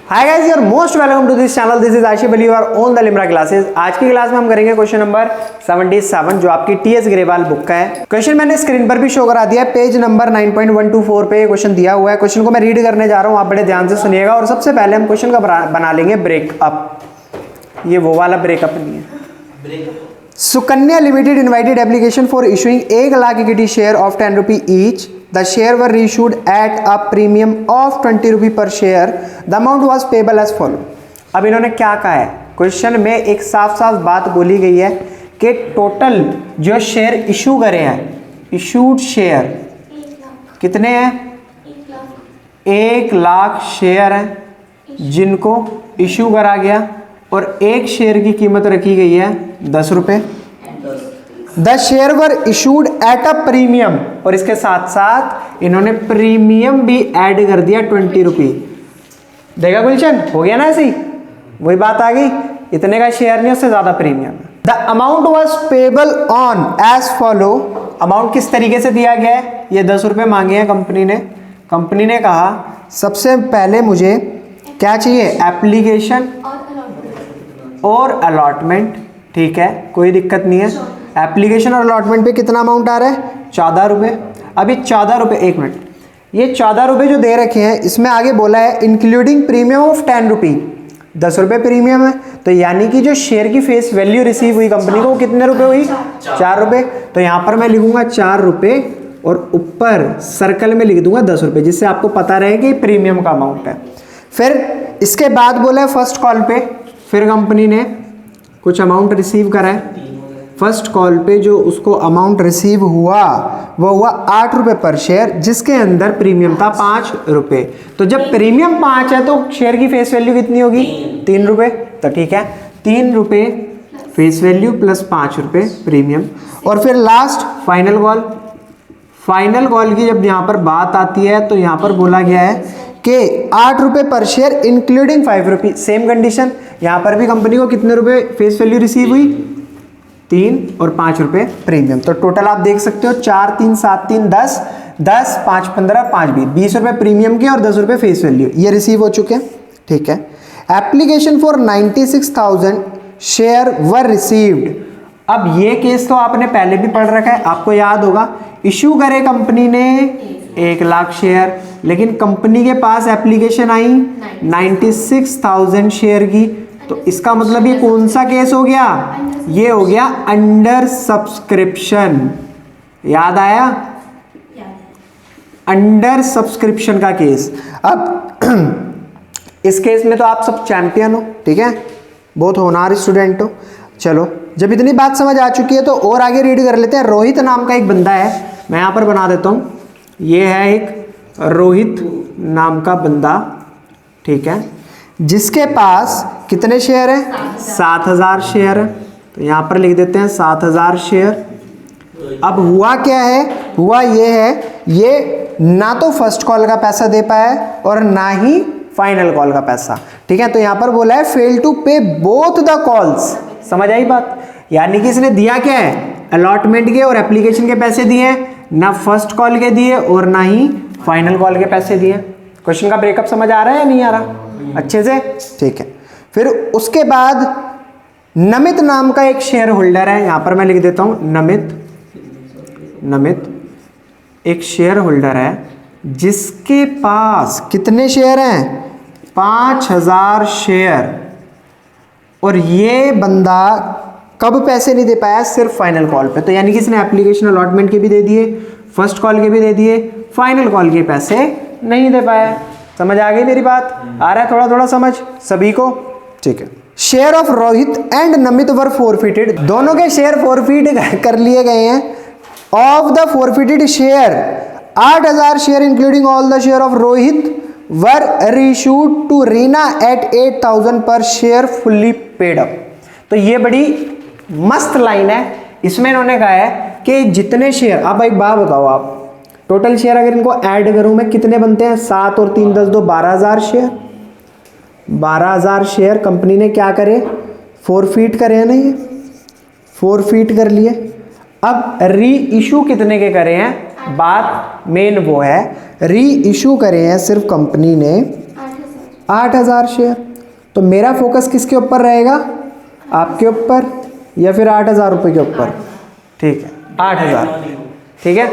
Hi guys, you are most welcome to this channel. This is Ashif Ali और on the Limra classes. आज की class में हम करेंगे क्वेश्चन नंबर 77 जो आपकी टीएस ग्रेवाल बुक का है। क्वेश्चन मैंने स्क्रीन पर भी शो करा दिया है, पेज नंबर 9.124 पे क्वेश्चन दिया हुआ है। क्वेश्चन को मैं रीड करने जा रहा हूँ, आप बड़े ध्यान से सुनिएगा। और सबसे पहले हम क्वेश्चन का बना लेंगे ब्रेकअप। ये वो वाला ब्रेकअप नहीं है। Sukanya limited invited application for issuing 1 lakh equity share of 10 rupee each. The share were issued at a premium of 20 रुपये per share. The amount was payable as follow. अब इन्होंने क्या कहा है, क्वेश्चन में एक साफ साफ बात बोली गई है कि टोटल जो शेयर इशू करे हैं, इशूड शेयर कितने हैं? 1 लाख शेयर हैं जिनको इशू करा गया और एक शेयर की कीमत रखी गई है 10 रुपये। The share were issued at a premium, और इसके साथ साथ इन्होंने प्रीमियम भी ऐड कर दिया 20 रुपये। देखा गुलशन, हो गया ना ऐसे ही, वही बात आ गई। इतने का शेयर नहीं, उससे ज्यादा premium. The amount was payable on as follow. Amount किस तरीके से दिया गया है? ये 10 रुपये मांगे हैं कंपनी ने। कंपनी ने कहा सबसे पहले मुझे क्या चाहिए? एप्लीकेशन और अलॉटमेंट। ठीक है, कोई दिक्कत नहीं है। एप्लीकेशन और अलॉटमेंट पे कितना अमाउंट आ रहा है? 14 रुपये। अभी 14 रुपये, एक मिनट, ये 14 रुपये जो दे रखे हैं इसमें आगे बोला है इंक्लूडिंग प्रीमियम ऑफ 10 रुपी। 10 रुपये प्रीमियम है, तो यानी कि जो शेयर की फेस वैल्यू रिसीव हुई कंपनी को वो कितने रुपए हुई? 4 रुपये। तो यहाँ पर मैं लिखूंगा 4 रुपये और ऊपर सर्कल में लिख दूंगा 10 रुपये, जिससे आपको पता रहे कि प्रीमियम का अमाउंट है। फिर इसके बाद बोला है फर्स्ट कॉल पे फिर कंपनी ने कुछ अमाउंट रिसीव करा है। फर्स्ट कॉल पे जो उसको अमाउंट रिसीव हुआ वो हुआ 8 रुपये पर शेयर, जिसके अंदर प्रीमियम था 5 रुपये। तो जब प्रीमियम 5 है तो शेयर की फेस वैल्यू कितनी होगी? 3 रुपये। तो ठीक है, 3 रुपये फेस वैल्यू प्लस 5 रुपये प्रीमियम। और फिर last final call. Final call की जब यहाँ पर बात आती है तो यहाँ पर बोला गया है कि 8 रुपये पर शेयर इंक्लूडिंग 5 रुपये। सेम कंडीशन, यहाँ पर भी कंपनी को कितने रुपये फेस वैल्यू रिसीव हुई? 3 और 5 रुपये प्रीमियम। तो टोटल आप देख सकते हो 4 3 7 3 10 10 5 15 5 20 रुपये प्रीमियम के और 10 रुपये फेस वैल्यू ये रिसीव हो चुके हैं। ठीक है, application for 96,000 share were received. अब ये केस तो आपने पहले भी पढ़ रखा है, आपको याद होगा। इशू करे कंपनी ने 1 लाख शेयर, लेकिन कंपनी के पास एप्लीकेशन आई 96,000 शेयर की। तो इसका मतलब ये कौन सा केस हो गया? ये हो गया अंडर सब्सक्रिप्शन। याद आया? अंडर सब्सक्रिप्शन का केस। अब इस केस में तो आप सब चैंपियन हो, ठीक है, बहुत होनहार स्टूडेंट हो। चलो, जब इतनी बात समझ आ चुकी है तो और आगे रीड कर लेते हैं। रोहित नाम का एक बंदा है, मैं यहां पर बना देता हूं। ये है एक रोहित नाम का बंदा, ठीक है, जिसके पास कितने शेयर हैं? 7,000 शेयर है। तो यहाँ पर लिख देते हैं 7,000 शेयर। अब हुआ क्या है? हुआ ये है, ये ना तो फर्स्ट कॉल का पैसा दे पाया और ना ही फाइनल कॉल का पैसा। ठीक है, तो यहाँ पर बोला है फेल टू पे बोथ द कॉल्स। समझ आई बात? यानी कि इसने दिया क्या है? अलॉटमेंट के और एप्लीकेशन के पैसे दिए, ना फर्स्ट कॉल के दिए और ना ही फाइनल कॉल के पैसे दिए। क्वेश्चन का ब्रेकअप समझ आ रहा है या नहीं आ रहा अच्छे से? ठीक है, फिर उसके बाद नमित नाम का एक शेयर होल्डर है, यहां पर मैं लिख देता हूं नमित एक शेयर होल्डर है जिसके पास कितने शेयर हैं? 5,000 शेयर। और ये बंदा कब पैसे नहीं दे पाया? सिर्फ फाइनल कॉल पे। तो यानी कि इसने एप्लीकेशन अलॉटमेंट के भी दे दिए, फर्स्ट कॉल के भी दे दिए, फाइनल कॉल के पैसे नहीं दे पाया। समझ आ गई मेरी बात? आ रहा है थोड़ा थोड़ा समझ सभी को? ठीक है। Share of Rohit and Namit were forfeited. दोनों के शेयर फॉरफिट कर लिए गए हैं। Of the forfeited share 8,000 share including all the share of Rohit were reissued to Reena at 8,000 per share fully paid up. तो ये बड़ी मस्त लाइन है। इसमें इन्होंने कहा है कि जितने शेयर, अब एक बात बताओ, आप टोटल शेयर अगर इनको ऐड करूं मैं कितने बनते हैं? 7 और 3 10 2 12,000 शेयर। 12,000 शेयर कंपनी ने क्या करे? फॉरफिट करे हैं ना, ये फॉरफिट कर लिए। अब री इशू कितने के करे हैं? बात मेन वो है, री इशू करे हैं सिर्फ कंपनी ने 8,000 शेयर। तो मेरा फोकस किसके ऊपर रहेगा, आपके ऊपर या फिर 8,000 रुपये के ऊपर? ठीक है 8,000, ठीक है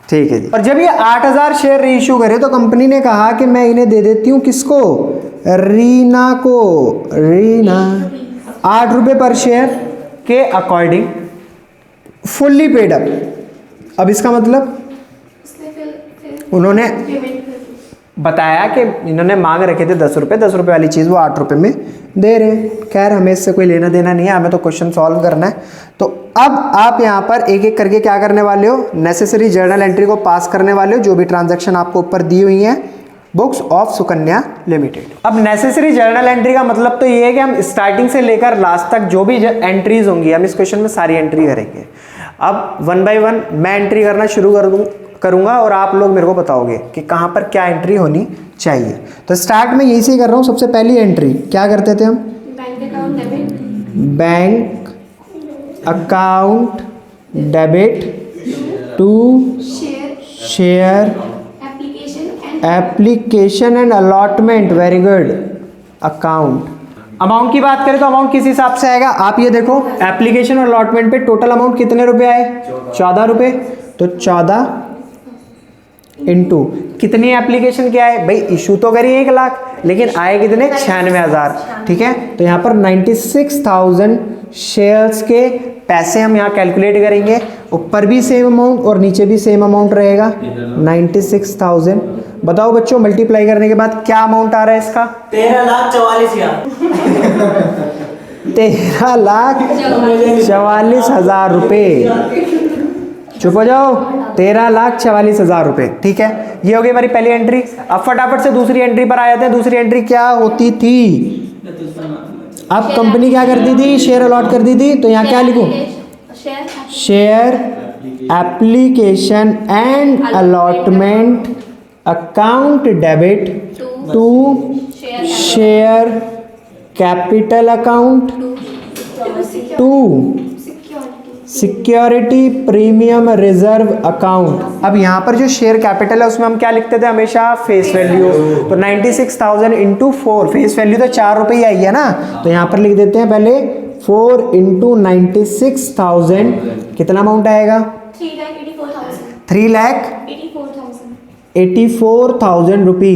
ठीक है जी। और जब ये 8,000 शेयर रीइश्यू करे तो कंपनी ने कहा कि मैं इन्हें दे देती हूँ किसको, रीना को, रीना 8 रुपये पर शेयर के अकॉर्डिंग फुल्ली पेड अप। अब इसका मतलब उन्होंने बताया कि इन्होंने मांग रखे थे 10 रुपये, 10 रुपये वाली चीज़ वो 8 रुपये में दे रहे। खैर हमें इससे कोई लेना देना नहीं है, हमें तो क्वेश्चन सॉल्व करना है। तो अब आप यहाँ पर एक एक करके क्या करने वाले हो, नेसेसरी जर्नल एंट्री को पास करने वाले हो, जो भी ट्रांजैक्शन आपको ऊपर दी हुई है बुक्स ऑफ सुकन्या लिमिटेड। अब नेसेसरी जर्नल एंट्री का मतलब तो ये है कि हम स्टार्टिंग से लेकर लास्ट तक जो भी एंट्रीज होंगी हम इस क्वेश्चन में सारी एंट्री करेंगे। अब 1 बाय 1 मैं एंट्री करना शुरू करूंगा और आप लोग मेरे को बताओगे कि कहाँ पर क्या एंट्री होनी चाहिए। तो स्टार्ट में यही से कर रहा हूँ। सबसे पहली एंट्री क्या करते थे हम, bank account debit to share application and allotment, very good, account. Amount की बात करें तो अमाउंट किस हिसाब से आएगा, आप ये देखो एप्लीकेशन और अलॉटमेंट पे टोटल अमाउंट कितने रुपए आए, 14 रुपये। तो 14 इंटू कितनी एप्लीकेशन क्या है भाई, इशू तो करी 1 लाख लेकिन आए कितने, 96,000, ठीक है। तो यहाँ पर 96,000 शेयर्स के पैसे हम यहाँ कैलकुलेट करेंगे। ऊपर भी सेम अमाउंट और नीचे भी सेम अमाउंट रहेगा 96,000। बताओ बच्चों मल्टीप्लाई करने के बाद क्या अमाउंट आ रहा है इसका, 13,44,000। 13,44,000 रुपये। चुप हो जाओ, 13,44,000 रुपये, ठीक है। ये हो गई हमारी पहली एंट्री। अब फटाफट से दूसरी एंट्री पर आ जाते हैं। दूसरी एंट्री क्या होती थी, अब कंपनी क्या करती थी, शेयर अलॉट कर दी थी। तो यहाँ क्या लिखूं, share application and allotment account debit to share capital account to security premium reserve account. अब यहाँ पर जो शेयर कैपिटल है उसमें हम क्या लिखते थे हमेशा, फेस वैल्यू। तो 96,000 इंटू 4, फेस वैल्यू तो 4 रुपये ही आई है ना, तो यहाँ पर लिख देते हैं पहले 4 इंटू 96,000, कितना अमाउंट आएगा, 3,84,000 रुपी।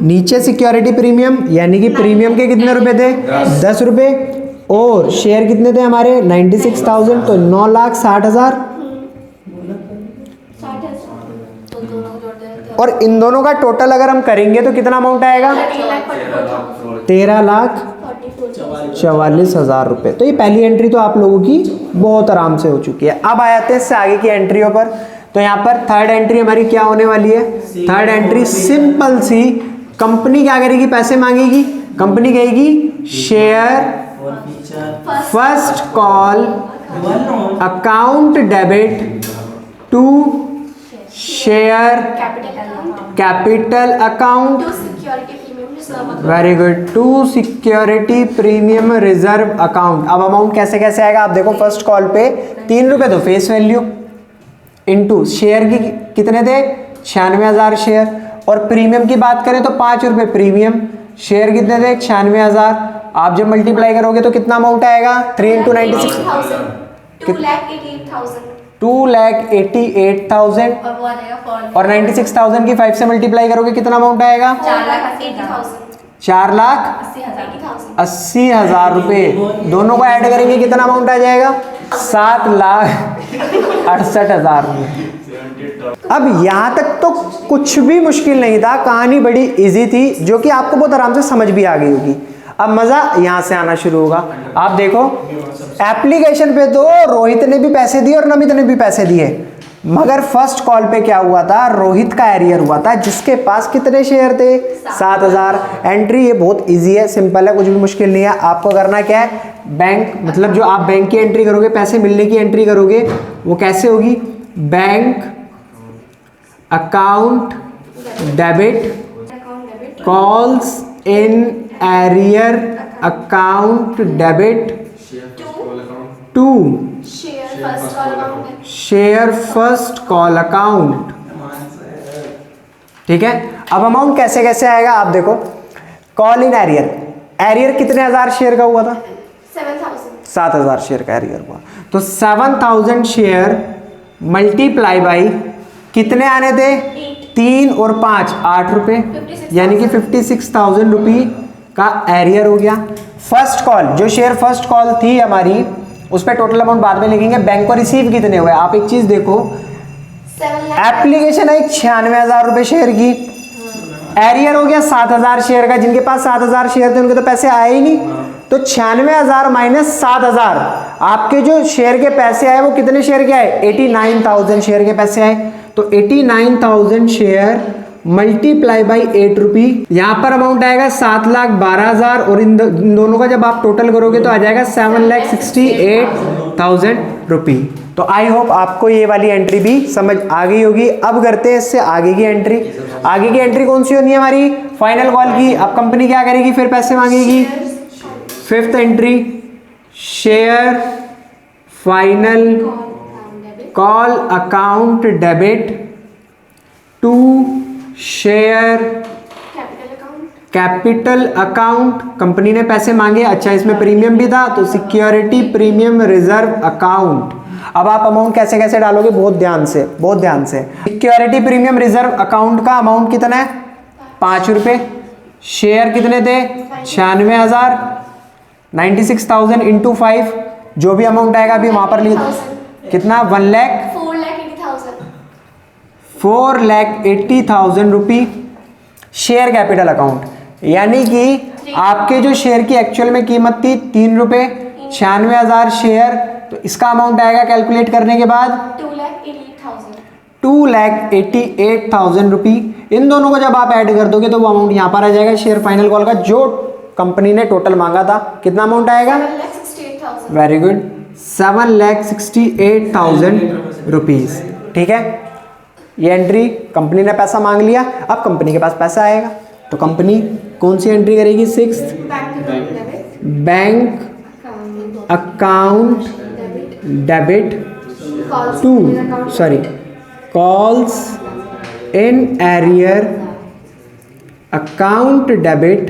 नीचे सिक्योरिटी प्रीमियम यानी कि प्रीमियम के कितने रुपए थे, 10 रुपये, और शेयर कितने थे हमारे 96,000, तो 9,60,000। और इन दोनों का टोटल अगर हम करेंगे तो कितना अमाउंट आएगा, 13,44,000 रुपये। तो ये पहली एंट्री तो आप लोगों की बहुत आराम से हो चुकी है। अब आ जाते हैं इससे आगे की एंट्रियों पर। तो यहाँ पर थर्ड एंट्री हमारी क्या होने वाली है, थर्ड एंट्री सिंपल सी, कंपनी क्या करेगी, पैसे मांगेगी। कंपनी कहेगी share first call account debit to share capital account, very good, to security premium reserve account. अब अमाउंट कैसे कैसे आएगा, आप देखो फर्स्ट कॉल पे 3 रुपये तो फेस वैल्यू इंटू शेयर की कितने थे 96,000 शेयर, और प्रीमियम की बात करें तो 5 रुपये प्रीमियम, शेयर कितने थे 96,000। आप जब मल्टीप्लाई करोगे तो कितना अमाउंट आएगा, 3 इंटू 96, 2,88,000, और 96,000 की 5 से मल्टीप्लाई करोगे कितना अमाउंट आएगा, 4,80,000 रुपये। दोनों को ऐड करेंगे कितना अमाउंट आ जाएगा, 7,68,000 रुपये। अब यहाँ तक तो कुछ भी मुश्किल नहीं था, कहानी बड़ी इजी थी, जो कि आपको बहुत आराम से समझ भी आ गई होगी। अब मजा यहाँ से आना शुरू होगा। आप देखो एप्लीकेशन पे तो रोहित ने भी पैसे दिए और नमित ने भी पैसे दिए, मगर फर्स्ट कॉल पे क्या हुआ था, रोहित का एरियर हुआ था, जिसके पास कितने शेयर थे, 7,000। एंट्री ये बहुत इजी है, सिंपल है, कुछ भी मुश्किल नहीं है। आपको करना क्या है, बैंक मतलब जो आप बैंक की एंट्री करोगे, पैसे मिलने की एंट्री करोगे, वो कैसे होगी, bank account debit calls in arrear account debit to share first call account, ठीक है। अब अमाउंट कैसे कैसे आएगा आप देखो, कॉल इन एरियर, एरियर कितने हजार शेयर का हुआ था? 7,000 शेयर का एरियर हुआ, तो 7,000 शेयर मल्टीप्लाई बाई कितने आने थे? 3 और 5 8 रुपए, यानी कि 56,000 रुपये का एरियर हो गया। फर्स्ट कॉल, जो शेयर फर्स्ट कॉल थी हमारी, उस पर टोटल अमाउंट बाद में लिखेंगे। बैंक को रिसीव कितने हुए? आप एक चीज देखो, एप्लीकेशन है 96,000 रुपये शेयर की, एरियर हो गया 7,000 शेयर का। जिनके पास 7,000 शेयर थे उनके तो पैसे आए ही नहीं, तो 96,000 माइनस 7,000, आपके जो शेयर के पैसे आए वो कितने शेयर के आए? 89,000 शेयर के पैसे आए। तो 89,000 शेयर मल्टीप्लाई बाई 8 रुपी, यहाँ पर अमाउंट आएगा 7,12,000 और इन दोनों का जब आप टोटल करोगे तो आ जाएगा 7,68,000 रुपी। तो आई होप आपको ये वाली एंट्री भी समझ आ गई होगी। अब करते हैं इससे आगे की एंट्री। आगे की एंट्री कौन सी होनी है हमारी? फाइनल कॉल की। अब कंपनी क्या करेगी? फिर पैसे मांगेगी। Fifth entry, share final call account debit to share capital account. Company ने पैसे मांगे, अच्छा इसमें प्रीमियम भी था, तो सिक्योरिटी प्रीमियम रिजर्व अकाउंट। अब आप अमाउंट कैसे कैसे डालोगे? बहुत ध्यान से, बहुत ध्यान से। सिक्योरिटी प्रीमियम रिजर्व अकाउंट का अमाउंट कितना है? 5 रुपये। शेयर कितने थे? 96,000, 96,000 इंटू 5, जो भी अमाउंट आएगा अभी वहां पर कितना? 4,80,000 रुपी। शेयर कैपिटल अकाउंट, यानी कि आपके जो शेयर की एक्चुअल में कीमत थी 3 रुपये, 96,000 शेयर, तो इसका अमाउंट आएगा कैलकुलेट करने के बाद 2,88,000 रुपी। इन दोनों को जब आप ऐड कर दोगे तो वो अमाउंट यहाँ पर आ जाएगा शेयर फाइनल कॉल का, जो कंपनी ने टोटल मांगा था। कितना अमाउंट आएगा? Very good, 7,68,000 rupees. ठीक है, ये एंट्री कंपनी ने पैसा मांग लिया। अब कंपनी के पास पैसा आएगा तो कंपनी कौन सी एंट्री करेगी? 6th, bank account debit to calls in arrear account debit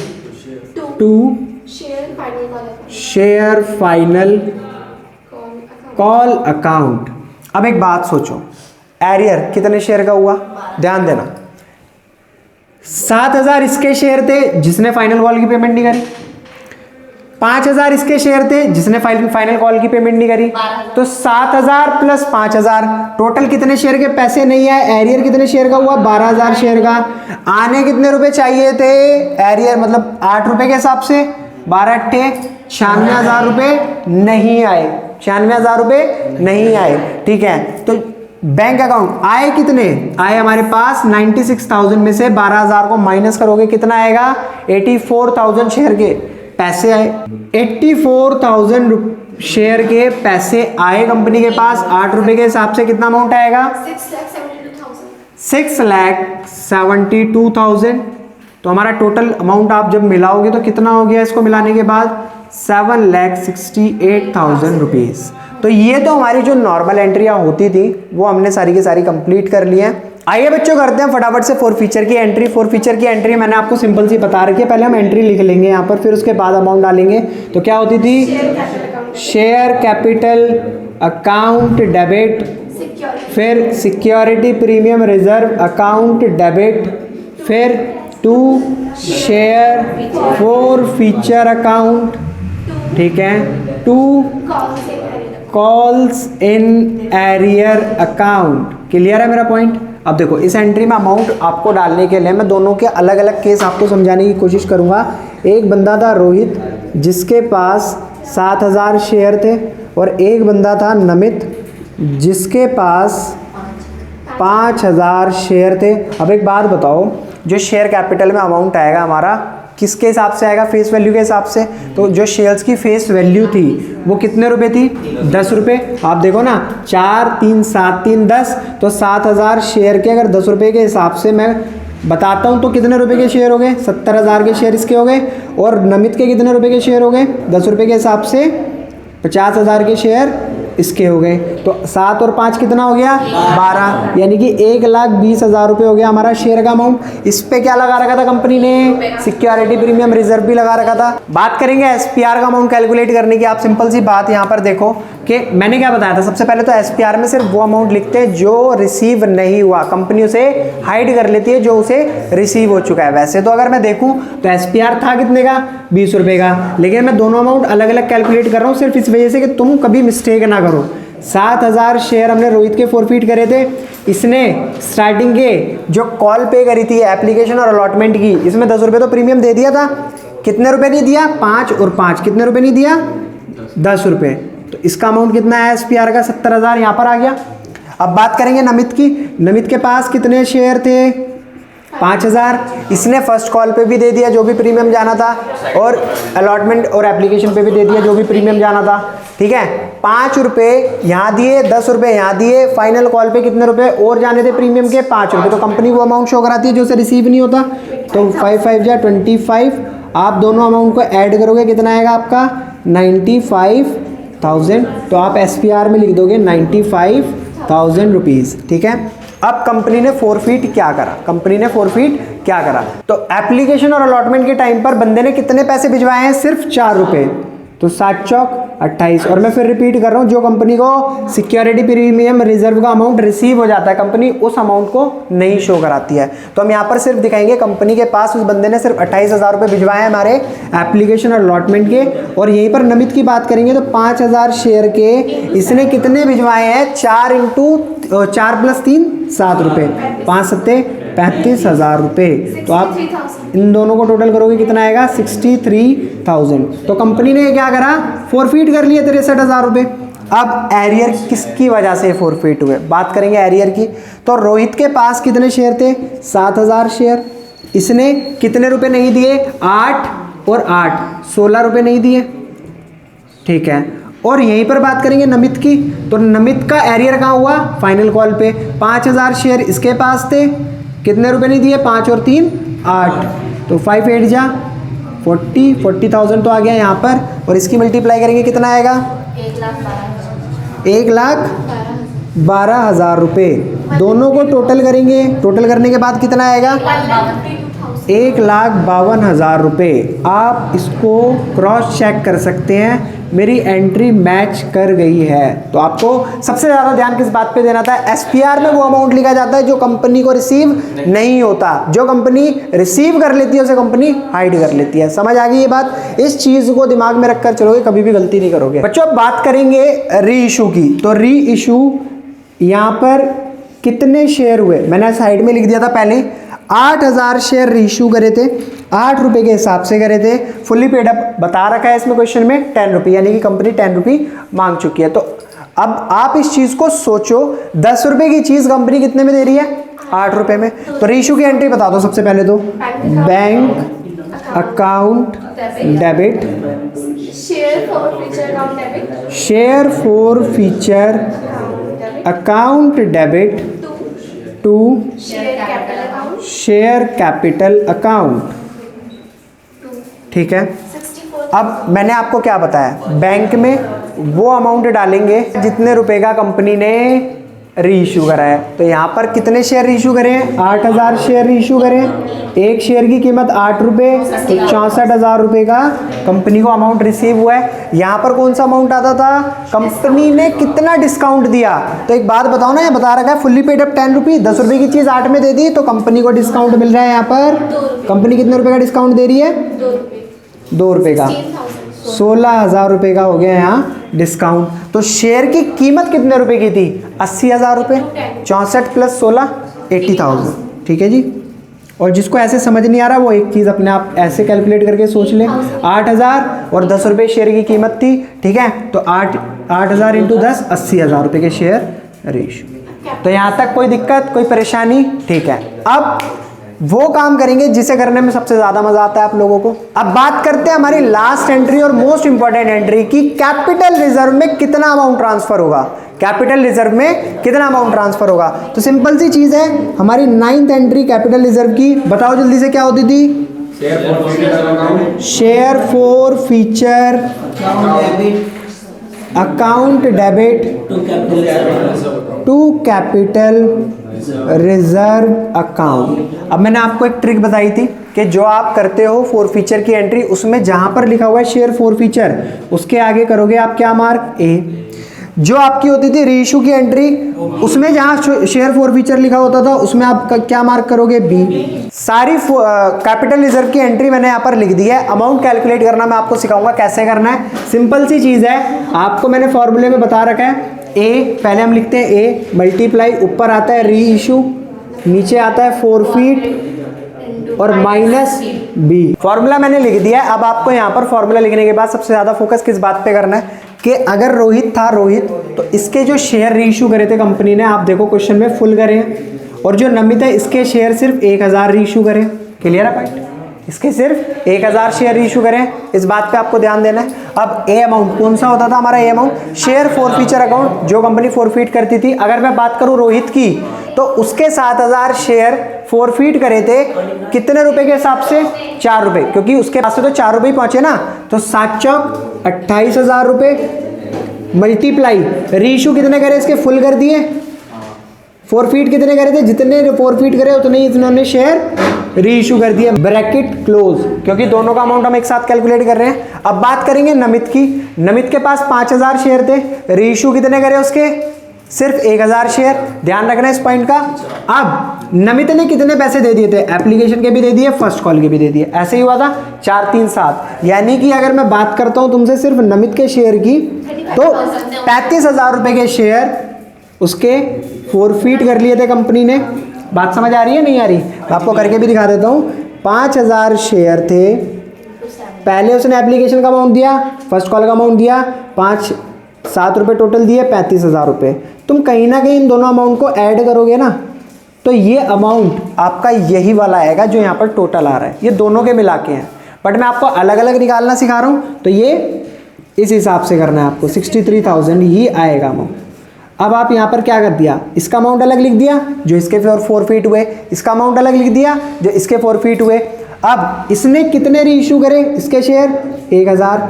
to share final call account. अब एक बात सोचो, एरियर कितने शेयर का हुआ? ध्यान देना, 7,000 इसके शेयर थे जिसने फाइनल कॉल की पेमेंट नहीं करी, 5,000 इसके शेयर थे जिसने फाइनल कॉल की पेमेंट नहीं करी, तो 7,000 प्लस 5,000 टोटल कितने शेयर के पैसे नहीं आए? एरियर कितने शेयर का हुआ? 12,000 शेयर का। आने कितने रुपए चाहिए थे? एरियर मतलब 8 रुपए के हिसाब से, 12 अट्ठे 96,000 रुपए नहीं आए, 96,000 रुपए नहीं आए। ठीक है, तो बैंक अकाउंट आए कितने? आए हमारे पास 96,000 में से 12,000 को माइनस करोगे कितना आएगा? 84,000 शेयर के पैसे आए। 84,000 शेयर के पैसे आए कंपनी के पास, 8 रुपए के हिसाब से कितना अमाउंट आएगा? 6,72,000। तो हमारा टोटल अमाउंट आप जब मिलाओगे तो कितना हो गया? इसको मिलाने के बाद 7,68,000 रुपीज। तो ये तो हमारी जो नॉर्मल एंट्रियाँ होती थी वो हमने सारी की सारी कंप्लीट कर ली हैं। आइए बच्चों करते हैं फटाफट से 4 फीचर की एंट्री। 4 फीचर की एंट्री मैंने आपको सिंपल सी बता रखी है, पहले हम एंट्री लिख लेंगे यहाँ पर, फिर उसके बाद अमाउंट डालेंगे। तो क्या होती थी? शेयर कैपिटल अकाउंट डेबिट, फिर security premium reserve account debit, फिर टू शेयर 4 फीचर अकाउंट, ठीक है, to calls in arrear account. Clear है मेरा पॉइंट? अब देखो इस एंट्री में अमाउंट आपको डालने के लिए मैं दोनों के अलग अलग केस आपको समझाने की कोशिश करूंगा। एक बंदा था रोहित जिसके पास 7,000 शेयर थे, और एक बंदा था नमित जिसके पास 5,000 शेयर थे। अब एक बात बताओ, जो शेयर कैपिटल में अमाउंट आएगा हमारा किसके हिसाब से आएगा? फेस वैल्यू के हिसाब से। तो जो शेयर्स की फेस वैल्यू थी वो कितने रुपए थी? 10 रुपये। आप देखो ना, 4 3 7 3 10, तो 7,000 शेयर के अगर 10 रुपये के हिसाब से मैं बताता हूँ तो कितने रुपए के शेयर हो गए? 70,000 के शेयर इसके हो गए। और नमित के कितने रुपए के शेयर हो गए? 10 रुपये के हिसाब से 50,000 के शेयर इसके हो गए, तो 7 और 5 कितना हो गया 12, यानी कि 1,20,000 रुपये हो गया हमारा शेयर का अमाउंट। इस पे क्या लगा रखा था कंपनी ने, सिक्योरिटी प्रीमियम रिजर्व भी लगा रखा था। बात करेंगे एसपीआर का अमाउंट कैलकुलेट करने की। आप सिंपल सी बात यहाँ पर देखो कि मैंने क्या बताया था, सबसे पहले तो एसपीआर में सिर्फ वो अमाउंट लिखते हैं जो रिसीव नहीं हुआ, कंपनी उसे हाइड कर लेती है जो उसे रिसीव हो चुका है। वैसे तो अगर मैं देखूं तो एसपीआर था कितने का 20 रुपए का, लेकिन मैं दोनों अमाउंट अलग अलग कैलकुलेट कर रहा हूं सिर्फ इस वजह से कि तुम कभी मिस्टेक ना करो। 7,000 शेयर हमने रोहित के फॉरफिट करे थे, इसने स्टार्टिंग के जो कॉल पे करी थी एप्लीकेशन और अलॉटमेंट की, इसमें 10 रुपये तो प्रीमियम दे दिया था। कितने रुपए नहीं दिया, 5 और 5 कितने रुपए नहीं दिया, 10 रुपये। तो इसका अमाउंट कितना है एसपीआर का 70,000 यहाँ पर आ गया। अब बात करेंगे नमित की। नमित के पास कितने शेयर थे 5,000, इसने फर्स्ट कॉल पे भी दे दिया जो भी प्रीमियम जाना था, और अलॉटमेंट और एप्लीकेशन पे भी दे दिया जो भी प्रीमियम जाना था। ठीक है, 5 रुपये यहाँ दिए, 10 रुपये यहाँ दिए, फाइनल कॉल पे कितने रुपए और जाने थे प्रीमियम के 5 रुपये। तो कंपनी वो अमाउंट शो कराती है जो उसे रिसीव नहीं होता। तो 5 5 जा 25, आप दोनों अमाउंट को ऐड करोगे कितना आएगा आपका 95,000। तो आप एसपीआर में लिख दोगे 95,000 रुपीज़। ठीक है, अब कंपनी ने फॉरफिट क्या करा, कंपनी ने फॉरफिट क्या करा, तो एप्लीकेशन और अलॉटमेंट के टाइम पर बंदे ने कितने पैसे भिजवाए हैं, सिर्फ 4 रुपये। तो 7 चौक 28, और मैं फिर रिपीट कर रहा हूँ, जो कंपनी को सिक्योरिटी प्रीमियम रिजर्व का अमाउंट रिसीव हो जाता है कंपनी उस अमाउंट को नहीं शो कराती है। तो हम यहाँ पर सिर्फ दिखाएंगे कंपनी के पास उस बंदे ने सिर्फ 28,000 रुपये भिजवाए हैं हमारे एप्लीकेशन और अलॉटमेंट के। और यहीं पर नमित की बात करेंगे तो 5,000 शेयर के इसने कितने भिजवाए हैं, 4 + 3 7 रुपये, 5 सत्ते 35,000 रुपये। तो आप इन दोनों को टोटल करोगे कितना आएगा 63,000। तो कंपनी ने क्या करा, फॉरफिट कर लिए 63,000 रुपये। अब एरियर किसकी वजह से फॉरफिट हुए, बात करेंगे एरियर की। तो रोहित के पास कितने शेयर थे 7,000 शेयर, इसने कितने रुपए नहीं दिए 8 और 8 16 रुपये नहीं दिए। ठीक है, और यहीं पर बात करेंगे नमित की। तो नमित का एरियर कहाँ हुआ, फाइनल कॉल पे 5,000 शेयर इसके पास थे, कितने रुपए नहीं दिए 5 और 3 8, तो 5 8 जा 40,000 तो आ गया यहाँ पर। और इसकी मल्टीप्लाई करेंगे कितना आएगा 1,12,000 रुपये। दोनों को टोटल करेंगे, टोटल करने के बाद कितना आएगा 1,52,000 रुपये। आप इसको क्रॉस चेक कर सकते हैं, मेरी एंट्री मैच कर गई है। तो आपको सबसे ज़्यादा ध्यान किस बात पे देना था, एसपीआर में वो अमाउंट लिखा जाता है जो कंपनी को रिसीव नहीं होता, जो कंपनी रिसीव कर लेती है उसे कंपनी हाइड कर लेती है। समझ आ गई ये बात, इस चीज़ को दिमाग में रखकर चलोगे कभी भी गलती नहीं करोगे। बच्चों अब बात करेंगे री इशू की। तो री इशू यहाँ पर कितने शेयर हुए, मैंने साइड में लिख दिया था पहले, 8,000 शेयर रीइशू करे थे, 8 रुपये के हिसाब से करे थे। फुल्ली पेड अप बता रखा है इसमें क्वेश्चन में 10 रुपये, यानी कि कंपनी 10 रुपये मांग चुकी है। तो अब आप इस चीज़ को सोचो, 10 रुपये की चीज़ कंपनी कितने में दे रही है 8 रुपये में। तो रीइशू की एंट्री बता दो सबसे पहले तो, bank account debit, share forfeiture account debit to share capital account. ठीक है, अब मैंने आपको क्या बताया, बैंक में वो अमाउंट डालेंगे जितने रुपए का कंपनी ने रीइशू करा है। तो यहाँ पर कितने शेयर रीइशू करें 8,000 शेयर रीइशू करें, एक शेयर की कीमत 8 रुपये, तो 64,000 रुपये का कंपनी को अमाउंट रिसीव हुआ है। यहाँ पर कौन सा अमाउंट आता था, कंपनी ने कितना डिस्काउंट दिया। तो एक बात बताओ ना, ये बता रखा है फुल्ली पेड अप 10 रुपये, 10 रुपये की चीज़ 8 में दे दी तो कंपनी को डिस्काउंट मिल रहा है। यहाँ पर कंपनी कितने रुपये का डिस्काउंट दे रही है 2 रुपये का, 16,000 रुपये का हो गया यहाँ डिस्काउंट। तो शेयर की कीमत कितने रुपए की थी 80,000 रुपये, 64 + 16 80,000। ठीक है जी, और जिसको ऐसे समझ नहीं आ रहा वो एक चीज़ अपने आप ऐसे कैलकुलेट करके सोच ले, 8,000 और 10 रुपये शेयर की कीमत थी। ठीक है, तो 8,000 × 10 80,000 रुपये के शेयर रेशियो। तो यहाँ तक कोई दिक्कत कोई परेशानी। ठीक है, अब वो काम करेंगे जिसे करने में सबसे ज्यादा मजा आता है आप लोगों को। अब बात करते हैं हमारी लास्ट एंट्री और मोस्ट इंपॉर्टेंट एंट्री की, कैपिटल रिजर्व में कितना अमाउंट ट्रांसफर होगा, कैपिटल रिजर्व में कितना अमाउंट ट्रांसफर होगा। तो सिंपल सी चीज है, हमारी 9th एंट्री कैपिटल रिजर्व की, बताओ जल्दी से क्या होती थी, share forfeiture account debit to capital reserve account. अब मैंने आपको एक ट्रिक बताई थी कि जो आप करते हो फॉर फीचर की एंट्री, उसमें जहां पर लिखा हुआ है शेयर फॉर फीचर, उसके आगे करोगे आप क्या मार्क, ए। जो आपकी होती थी रीइशू की एंट्री, उसमें जहां शेयर फॉर फीचर लिखा होता था उसमें आप क्या मार्क करोगे, बी। सारी कैपिटल रिजर्व की एंट्री मैंने यहाँ पर लिख दी है। अमाउंट कैलकुलेट करना मैं आपको सिखाऊंगा कैसे करना है। सिंपल सी चीज है, आपको मैंने फॉर्मूले में बता रखा है। ए पहले हम लिखते हैं ए मल्टीप्लाई, ऊपर आता है री इशू, नीचे आता है फॉरफीट और माइनस बी। फॉर्मूला मैंने लिख दिया है। अब आपको यहाँ पर फॉर्मूला लिखने के बाद सबसे ज्यादा फोकस किस बात पे करना है कि अगर रोहित था रोहित, तो इसके जो शेयर रीइशू करे थे कंपनी ने, आप देखो क्वेश्चन में फुल करे हैं, और जो नमित है इसके शेयर सिर्फ 1000 रीइशू करें। क्लियर है पॉइंट? इसके सिर्फ 1000 शेयर रीइशू करें, इस बात पे आपको ध्यान देना है। अब ए अमाउंट कौन सा होता था हमारा, a amount share forfeiture account, जो कंपनी फॉरफीट करती थी। अगर मैं बात करूं रोहित की, तो उसके 7000 शेयर फॉरफीट करे थे कितने रुपए के हिसाब से, 4 रुपए, क्योंकि उसके पास से तो 4 रुपए पहुंचे ना, तो 7 चौक 28,000 रुपए मल्टीप्लाई रीइशू कितने करे इसके, फुल कर दिए। फॉरफीट कितने करे थे, जितने फॉरफीट करे उतने ही इन्होंने शेयर रीइशू कर दिया, ब्रैकेट क्लोज, क्योंकि दोनों का अमाउंट हम एक साथ कैलकुलेट कर रहे हैं। अब बात करेंगे नमित की। नमित के पास 5000 शेयर थे, रीइशू कितने करे उसके, सिर्फ 1000 शेयर। ध्यान रखना इस पॉइंट का। अब नमित ने कितने पैसे दे दिए थे, एप्लीकेशन के भी दे दिए, फर्स्ट कॉल के भी दे दिए, ऐसे ही हुआ था 4 3 7। यानी कि अगर मैं बात करता हूं तुमसे सिर्फ नमित के शेयर की, तो 35,000 रुपए के शेयर उसके फॉरफीट कर लिए थे कंपनी ने। बात समझ आ रही है नहीं आ रही, मैं आपको करके भी दिखा देता हूं। 5000 शेयर थे, पहले उसने एप्लीकेशन का अमाउंट दिया, फर्स्ट कॉल का अमाउंट दिया, 7 रुपए टोटल दिए, 35,000 रुपए। तुम कहीं ना कहीं इन दोनों अमाउंट को ऐड करोगे ना, तो ये अमाउंट आपका यही वाला आएगा जो यहाँ पर टोटल आ रहा है। ये दोनों के मिला के हैं, बट मैं आपको अलग अलग निकालना सिखा रहा हूँ, तो ये इस हिसाब से करना है आपको। 63,000 ही आएगा अमाउंट। अब आप यहाँ पर क्या कर दिया, इसका अमाउंट अलग लिख दिया जो इसके फॉरफीट हुए, इसका अमाउंट अलग लिख दिया जो इसके फॉरफीट हुए। अब इसने कितने रीइशू करे इसके शेयर, 1000,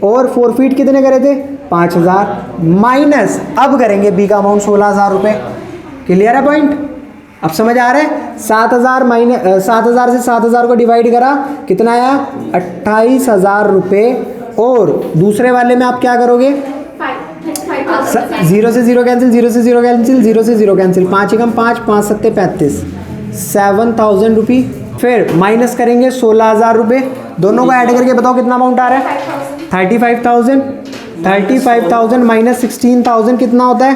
और फॉरफीट कितने करे थे, 5000, माइनस अब करेंगे बी का अमाउंट 16,000 रुपए। क्लियर है पॉइंट? अब समझ आ रहा है? 7000 माइनस 7000 से 7000 को डिवाइड करा, कितना आया, 28,000 रुपए। और दूसरे वाले में आप क्या करोगे, 0 से 0 कैंसिल, 0 से 0 कैंसिल, 0 से 0 कैंसिल, 5 एकम 5, 5 सत्ते 35, 7000 रुपी। फिर माइनस करेंगे 16,000 रुपए। दोनों को ऐड करके बताओ कितना अमाउंट आ रहा है, 35,000। 35,000 माइनस 16,000 कितना होता है,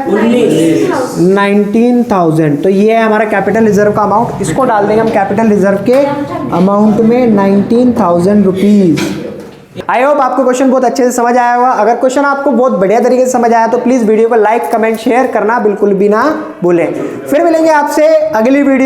19,000। तो ये है हमारा कैपिटल रिजर्व का अमाउंट। इसको डाल देंगे हम कैपिटल रिजर्व के अमाउंट में, 19,000 रुपीज। आई होप आपको क्वेश्चन बहुत अच्छे से समझ आया होगा। अगर क्वेश्चन आपको बहुत बढ़िया तरीके से समझ आया तो प्लीज वीडियो को लाइक कमेंट शेयर करना बिल्कुल भी ना भूलें। फिर मिलेंगे आपसे अगली वीडियो।